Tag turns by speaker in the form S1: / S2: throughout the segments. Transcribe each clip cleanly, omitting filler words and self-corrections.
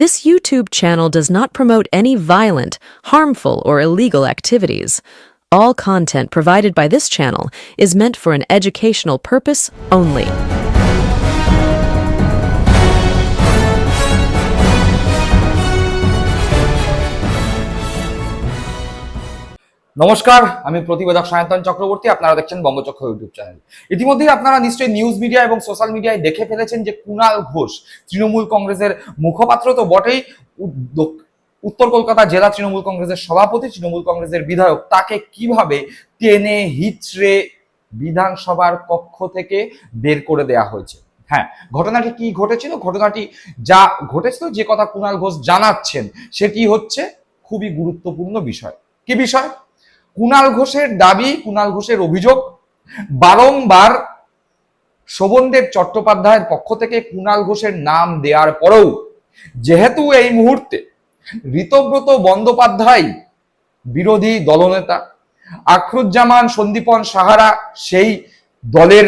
S1: This YouTube channel does not promote any violent, harmful, or illegal activities. All content provided by this channel is meant for an educational purpose only.
S2: নমস্কার, আমি প্রতিবেদক সায়ন্তন চক্রবর্তী। আপনারা দেখছেন বঙ্গচক্র YouTube channel. ইতিমধ্যেই আপনারা নিশ্চয়ই news media এবং social মিডিয়ায় দেখে ফেলেছেন যে কুণাল ঘোষ তৃণমূল কংগ্রেসের মুখপাত্র তো বটেই, উত্তর কলকাতা জেলা তৃণমূল কংগ্রেসের সভাপতি, তৃণমূল কংগ্রেসের বিধায়ক, তাকে কিভাবে টেনে হিচড়ে বিধানসভার কক্ষ থেকে বের করে দেয়া হয়েছে। হ্যাঁ, ঘটনাটি কি ঘটেছিল? ঘটনাটি যা ঘটেছিল, যে কথা কুণাল ঘোষ জানাচ্ছেন, সেটি হচ্ছে খুবই গুরুত্বপূর্ণ বিষয়। কি বিষয়? কুণাল ঘোষের দাবি, কুণাল ঘোষের অভিযোগ, বারংবার শোভনদেব চট্টোপাধ্যায়ের পক্ষ থেকে কুণাল ঘোষের নাম দেওয়ার পরেও যেহেতু এই মুহূর্তে ঋতব্রত বন্দ্যোপাধ্যায় বিরোধী দলনেতা, আখরুজ্জামান সন্দীপন সাহারা সেই দলের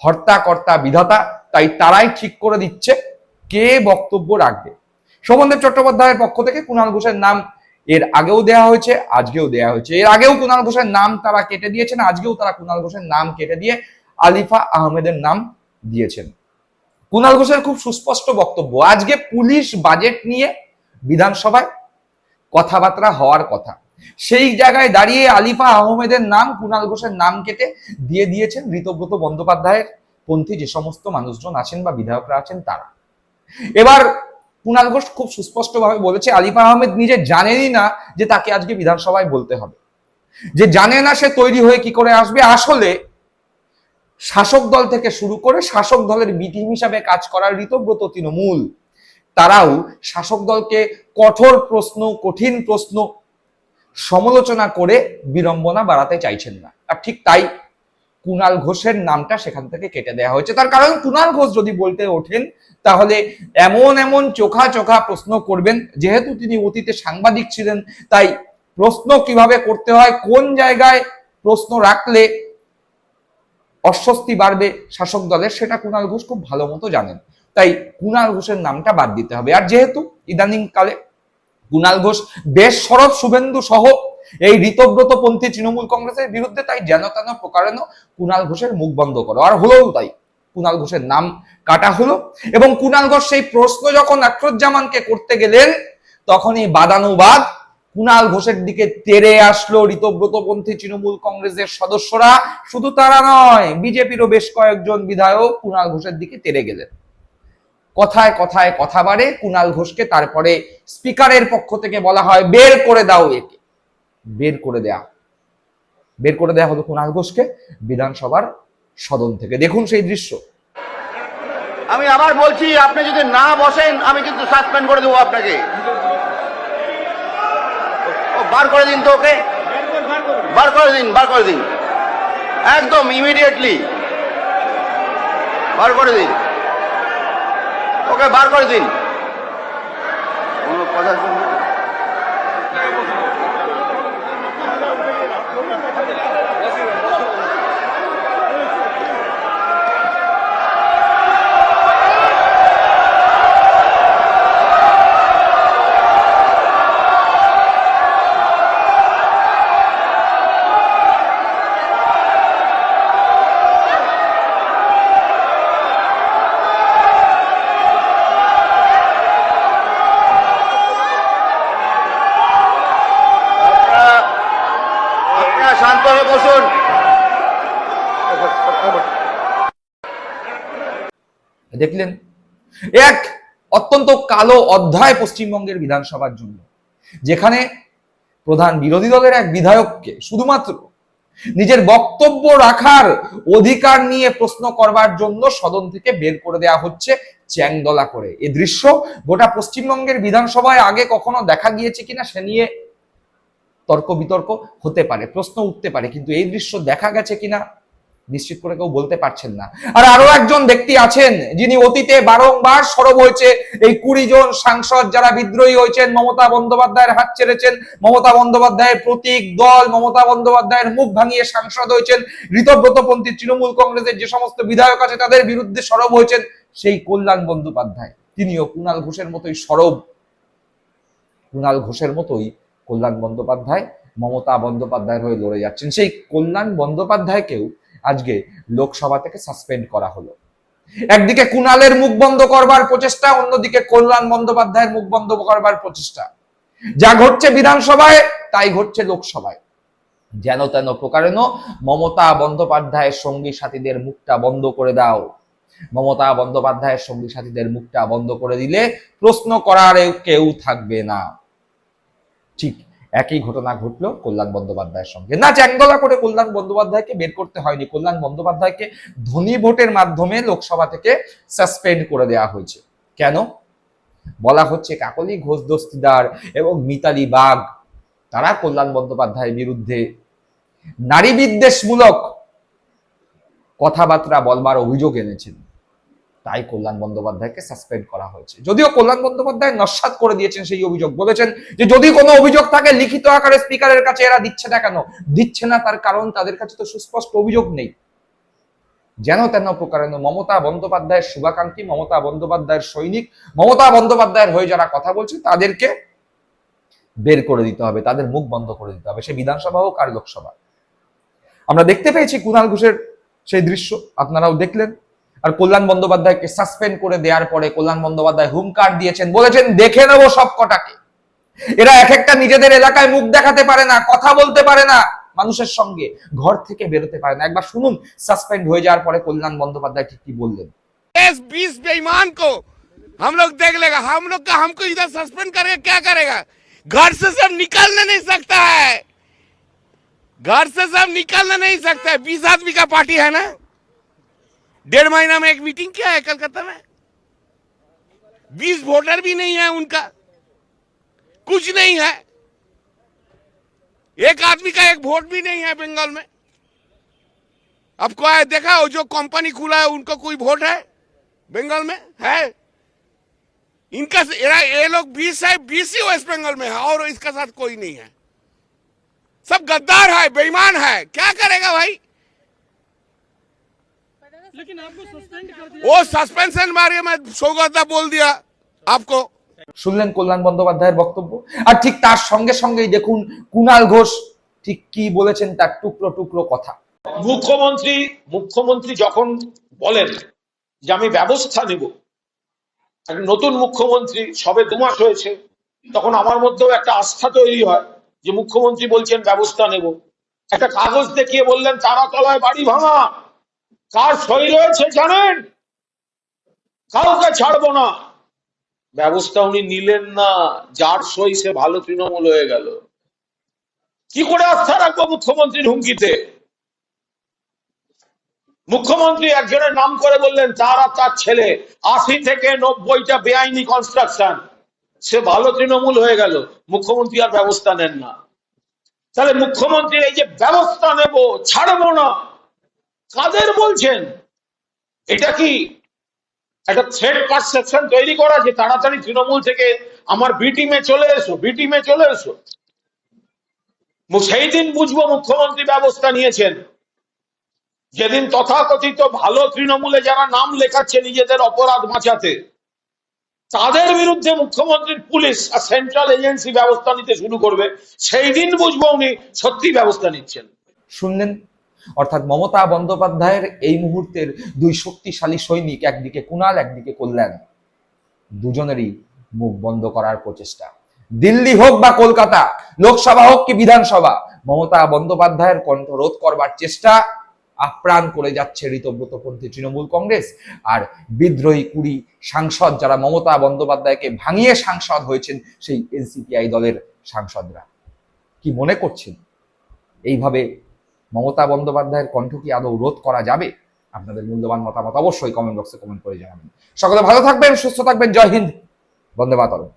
S2: হর্তাকর্তা বিধাতা, তাই তারাই ঠিক করে দিচ্ছে কে বক্তব্য রাখবে। শোভনদেব চট্টোপাধ্যায়ের পক্ষ থেকে কুণাল ঘোষের নাম এর আগেও দেয়া হয়েছে, আজকেও দেয়া হয়েছে। এর আগেও কুণাল ঘোষের নাম তারা কেটে দিয়েছেন, আজকেও তারা কুণাল ঘোষের নাম কেটে দিয়ে আলিফা আহমেদের নাম দিয়েছেন। কুণাল ঘোষের খুব সুস্পষ্ট বক্তব্য, আজকে পুলিশ বাজেট নিয়ে বিধানসভায় কথাবার্তা হওয়ার কথা, সেই জায়গায় দাঁড়িয়ে আলিফা আহমেদের নাম, কুণাল ঘোষের নাম কেটে দিয়ে দিয়েছেন ঋতব্রত বন্দ্যোপাধ্যায়ের পন্থী যে সমস্ত মানুষজন আছেন বা বিধায়করা আছেন তারা। এবার কুণাল ঘোষ খুব সুস্পষ্টভাবে বলেছে, আলিফা আহমেদ নিজে জানেনই না যে তাকে আজকে বিধানসভায় বলতে হবে, যে জানে না সে তৈরি হয়ে কি করে আসবে। আসলে শাসক দল থেকে শুরু করে শাসক দলের বি টিম হিসাবে কাজ করার ঋতব্রত তৃণমূল, তারাও শাসক দলকে কঠোর প্রশ্ন, কঠিন প্রশ্ন সমালোচনা করে বিড়ম্বনা বাড়াতে চাইছেন না। আর ঠিক তাই কুণাল ঘোষের নামটা সেখান থেকে কেটে দেওয়া হয়েছে। তার কারণ, কুণাল ঘোষ যদি বলতে ওঠেন তাহলে এমন এমন চোখা চোখা প্রশ্ন করবেন, যেহেতু তিনি অতীতে সাংবাদিক ছিলেন, তাই প্রশ্ন কিভাবে করতে হয়, কোন জায়গায় প্রশ্ন রাখলে অস্বস্তি বাড়বে শাসক দলের, সেটা কুণাল ঘোষ খুব ভালো মতো জানেন। তাই কুণাল ঘোষের নামটা বাদ দিতে হবে। আর যেহেতু ইদানিং কালে কুণাল ঘোষ বেশ শরৎ শুভেন্দু সহ এই ঋতব্রত পন্থী তৃণমূল কংগ্রেসের বিরুদ্ধে, তাই যেন তেন প্রকারেণ কুণাল ঘোষের মুখ বন্ধ করো। আর হলোও তাই, কুণাল ঘোষের নাম কাটা হলো। এবং কুণাল ঘোষ সেই প্রশ্ন যখন আখরুজ্জামানকে করতে গেলেন, তখনই বাদানুবাদ কুণাল ঘোষের দিকে তেড়ে আসলো ঋতব্রতপন্থী তৃণমূল কংগ্রেসের সদস্যরা। শুধু তারা নয়, বিজেপিরও বেশ কয়েকজন বিধায়ক কুণাল ঘোষের দিকে তেড়ে গেলেন। কথায় কথায় কথা বাড়ে কুণাল ঘোষকে তারপরে স্পিকারের পক্ষ থেকে বলা হয়, বের করে দাও একে। বের করে দেয়া হলো কুণাল ঘোষকে বিধানসভার সদন থেকে। দেখুন সেই দৃশ্য।
S3: আমি আবার বলছি, আপনি যদি না বসেন আমি কিন্তু সাসপেন্ড করে দেবো আপনাকে। বার করে দিন তো ওকে, বার করে দিন একদম ইমিডিয়েটলি বার করে দিন ওকে, বার করে দিন। কোনো কথা শুনবে? শান্ত হয়ে বসুন।
S2: দেখলেন, এক অত্যন্ত কালো অধ্যায় পশ্চিমবঙ্গের বিধানসভার জন্য, যেখানে প্রধান বিরোধী দলের এক বিধায়ককে শুধুমাত্র নিজের বক্তব্য রাখার অধিকার নিয়ে প্রশ্ন করবার জন্য সদন থেকে বের করে দেওয়া হচ্ছে চ্যাংদোলা করে। এই দৃশ্য গোটা পশ্চিমবঙ্গের বিধানসভায় আগে কখনো দেখা গিয়েছে কিনা সে নিয়ে তর্ক বিতর্ক হতে পারে, প্রশ্ন উঠতে পারে, কিন্তু এই দৃশ্য দেখা গেছে কিনা নিশ্চিত করে কেউ বলতে পারছেন না। আর আরো একজন ব্যক্তি আছেন যিনি অতীতে বারংবার সরব হয়েছে, এই 20 জন সাংসদ যারা বিদ্রোহী হয়েছেন, মমতা বন্দ্যোপাধ্যায়ের হাত ছেড়েছেন, মমতা বন্দ্যোপাধ্যায়ের প্রতীক দল, মমতা বন্দ্যোপাধ্যায়ের মুখ ভাঙিয়ে সাংসদ হয়েছেন, ঋতব্রতপন্থী তৃণমূল কংগ্রেসের যে সমস্ত বিধায়ক আছে তাদের বিরুদ্ধে সরব হয়েছেন, সেই কল্যাণ বন্দ্যোপাধ্যায়। তিনিও কুণাল ঘোষের মতোই সরব, কুণাল ঘোষের মতোই কল্যাণ বন্দ্যোপাধ্যায় মমতা বন্দ্যোপাধ্যায়ের হয়ে লড়ে যাচ্ছেন। সেই কল্যাণ বন্দ্যোপাধ্যায়কেও আজকে লোকসভা থেকে সাসপেন্ড করা হলো। একদিকে কুণালের মুখ বন্ধ করবার প্রচেষ্টা, অন্যদিকে কল্যাণ বন্দ্যোপাধ্যায়ের মুখ বন্ধ করবার প্রচেষ্টা। যা ঘটছে বিধানসভায় তাই ঘটছে লোকসভায়। যেন তেন প্রকারেণ মমতা বন্দ্যোপাধ্যায়ের সঙ্গী সাথীদের মুখটা বন্ধ করে দাও। মমতা বন্দ্যোপাধ্যায়ের সঙ্গী সাথীদের মুখটা বন্ধ করে দিলে প্রশ্ন করার কেউ থাকবে না। ঠিক একই ঘটনা ঘটলো কল্যাণ বন্দ্যোপাধ্যায়ের সঙ্গে। না, চ্যাংদোলা করে কল্যাণ বন্দ্যোপাধ্যায়কে বের করতে হয়নি, কল্যাণ বন্দ্যোপাধ্যায়কে ধ্বনি ভোটের মাধ্যমে লোকসভা থেকে সাসপেন্ড করে দেওয়া হয়েছে। কেন? বলা হচ্ছে কাকলি ঘোষ দস্তিদার এবং মিতালি বাগ তারা কল্যাণ বন্দ্যোপাধ্যায়ের বিরুদ্ধে নারী বিদ্বেষমূলক কথাবার্তা বলবার অভিযোগ এনেছেন, তাই কল্যাণ বন্দ্যোপাধ্যায়কে সাসপেন্ড করা হয়েছে। যদিও কল্যাণ বন্দ্যোপাধ্যায় নস্যাৎ করে দিয়েছেন সেই অভিযোগ, বলেছেন যে যদি কোনো অভিযোগ থাকে লিখিত আকারে স্পিকারের কাছে এরা দিচ্ছে না। কেন দিচ্ছে না? তার কারণ তাদের কাছে তো সুস্পষ্ট অভিযোগ নেই। যেন তেন প্রকারেণ মমতা বন্দ্যোপাধ্যায়ের শুভাকাঙ্ক্ষী, মমতা বন্দ্যোপাধ্যায়ের সৈনিক, মমতা বন্দ্যোপাধ্যায়ের হয়ে যারা কথা বলছে তাদেরকে বের করে দিতে হবে, তাদের মুখ বন্ধ করে দিতে হবে, সে বিধানসভা হোক আর লোকসভা। আমরা দেখতে পেয়েছি কুণাল ঘোষের সেই দৃশ্য, আপনারাও দেখলেন। আর কল্যাণ বন্দ্যোপাধ্যায়কে সাসপেন্ড করে দেওয়ার পরে কল্যাণ বন্দ্যোপাধ্যায় হুঙ্কার দিয়েছেন, বলেছেন দেখে নেবো সব কটাকে। এরা এক একটা নিজেদের এলাকায় মুখ দেখাতে পারে না, কথা বলতে পারে না মানুষের সঙ্গে, ঘর থেকে বেরোতে পারে না। একবার শুনুন সাসপেন্ড হয়ে যাওয়ার পরে কল্যাণ বন্দ্যোপাধ্যায় ঠিক কি বললেন।
S4: 20 बेईमान को हम लोग देख लेगा, हम लोग का हमको इधर सस्पेंड करेगा, क्या करेगा? घर से सब निकलने नहीं सकता है, घर से सब निकलने नहीं सकता है। 20 आदमी का पार्टी है ना, 1.5 महीना में एक मीटिंग किया है कलकत्ता में। 20 वोटर भी नहीं है उनका, कुछ नहीं है, एक आदमी का एक वोट भी नहीं है बंगाल में। आपको आया देखा वो जो कंपनी खुला है उनको कोई वोट है बंगाल में? है इनका ये लोग 20 है, 20 ही वेस्ट बंगाल में है और इसका साथ कोई नहीं है। सब गद्दार है, बेईमान है, क्या करेगा भाई?
S5: लेकिन आपको सस्पेंड कर दिया।
S4: वो सस्पेंशन बारे में सौगता बोल दिया आपको।
S2: শুনলেন কল্যাণ বন্দ্যোপাধ্যায়ের বক্তব্য। আর ঠিক তার সঙ্গে সঙ্গেই দেখুন কুণাল ঘোষ ঠিক কি বলেছেন, তার টুকরো টুকরো কথা।
S6: মুখ্যমন্ত্রী যখন বলেন যে আমি ব্যবস্থা নেব, একটা নতুন মুখ্যমন্ত্রী সবে 2 মাস হয়েছে, তখন আমার মধ্যেও একটা আস্থা তৈরি হয় যে মুখ্যমন্ত্রী বলছেন ব্যবস্থা নেব। একটা কাগজ দেখিয়ে বললেন তারাতলায় বাড়ি ভাঙা, কার সই রয়েছে জানেন? কাউকে ছাড়বো না। ব্যবস্থা উনি নিলেন না, যার সই সে ভালো তৃণমূল হয়ে গেল। কি করে আস্থা রাখবো মুখ্যমন্ত্রীর হুমকিতে? মুখ্যমন্ত্রী একজনের নাম করে বললেন তার আর তার ছেলে 80 থেকে 90টা বেআইনি কনস্ট্রাকশন, সে ভালো তৃণমূল হয়ে গেল। মুখ্যমন্ত্রী আর ব্যবস্থা নেন না। তাহলে মুখ্যমন্ত্রীর এই যে ব্যবস্থা নেব, ছাড়বো না, কাদের বলছেন? এটা কি একটা থ্রেট পারসেপশন তৈরি করা যে তাড়াতাড়ি তৃণমূল থেকে আমার বি টিমে চলে এসো, বি টিমে চলে এসো? সেই দিন বুঝবো মুখ্যমন্ত্রী ব্যবস্থা নিয়েছেন যেদিন তথাকথিত ভালো তৃণমূলে যারা নাম লেখাচ্ছে নিজেদের অপরাধ বাঁচাতে, তাদের বিরুদ্ধে মুখ্যমন্ত্রীর পুলিশ আর সেন্ট্রাল এজেন্সি ব্যবস্থা নিতে শুরু করবে। সেই দিন বুঝবো উনি সত্যি ব্যবস্থা নিচ্ছেন।
S2: শুনলেন, অর্থাৎ মমতা বন্দ্যোপাধ্যায়ের এই মুহূর্তের দুই শক্তিশালী সৈনিক, একদিকে কুণাল একদিকে কল্যাণ, দুজনেরই মুখ বন্ধ করার প্রচেষ্টা। দিল্লি হোক বা কলকাতা, লোকসভা হোক কি বিধানসভা, মমতা বন্দ্যোপাধ্যায়ের কণ্ঠ রোধ করবার চেষ্টা আপ্রাণ করে যাচ্ছে ঋতব্রতপন্থী তৃণমূল কংগ্রেস আর বিদ্রোহী 20 সাংসদ যারা মমতা বন্দ্যোপাধ্যায়কে ভাঙিয়ে সাংসদ হয়েছেন, সেই এনসিপিআই দলের সাংসদরা। কি মনে করছেন, এইভাবে মমতা বন্দ্যোপাধ্যায়ের কণ্ঠ কি আদৌ রোধ করা যাবে? আপনাদের মূল্যবান মতামত অবশ্যই কমেন্ট বক্সে কমেন্ট করে জানাবেন। সকলে ভালো থাকবেন, সুস্থ থাকবেন। জয় হিন্দ, বন্দে মাতরম।